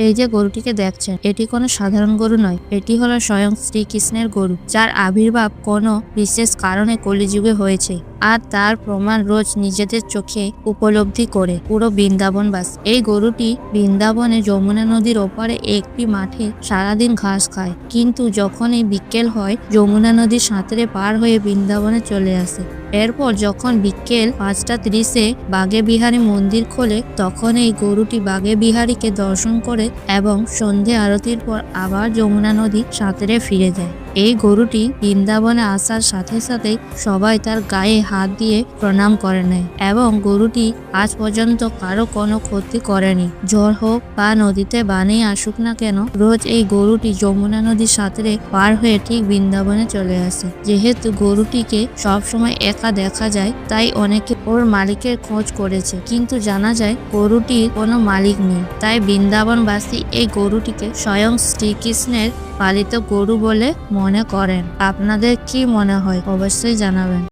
এই যে গরুটিকে দেখছেন, এটি কোনো সাধারণ গরু নয়, এটি হলো স্বয়ং শ্রীকৃষ্ণের গরু, যার আবির্ভাব কোনো বিশেষ কারণে কলিযুগে হয়েছে। আর তার প্রমাণ রোজ নিজেদের চোখে উপলব্ধি করে পুরো বৃন্দাবনবাস। এই গরুটি বৃন্দাবনে যমুনা নদীর ওপারে একটি মাঠে সারাদিন ঘাস খায়, কিন্তু যখনই বিকেল হয় যমুনা নদীর সাঁতরে পার হয়ে বৃন্দাবনে চলে আসে। এরপর যখন বিকেল 5:30-এ বাগে বিহারী মন্দির খোলে, তখন এই গরুটি বাগে বিহারীকে দর্শন করে এবং সন্ধে আরতির পর আবার যমুনা নদী সাঁতরে ফিরে যায়। এই গরুটি বৃন্দাবনে আসার সাথে সাথেই সবাই তার গায়ে হাত দিয়ে প্রণাম করে নেয় এবং গরুটি আজ পর্যন্ত কারো কোনো ক্ষতি করেনি। ঝড় হোক বা নদীতে বানেই আসুক না কেন, রোজ এই গরুটি যমুনা নদীর সাঁতরে পার হয়ে ঠিক বৃন্দাবনে চলে আসে। যেহেতু গরুটিকে সবসময় একা দেখা যায়, তাই অনেকে ওর মালিকের খোঁজ করেছে, কিন্তু জানা যায় গরুটির কোনো মালিক নেই। তাই বৃন্দাবনবাসী এই গরুটিকে স্বয়ং শ্রীকৃষ্ণের পালিত গরু বলে মনে করেন। আপনাদের কি মনে হয় অবশ্যই জানাবেন।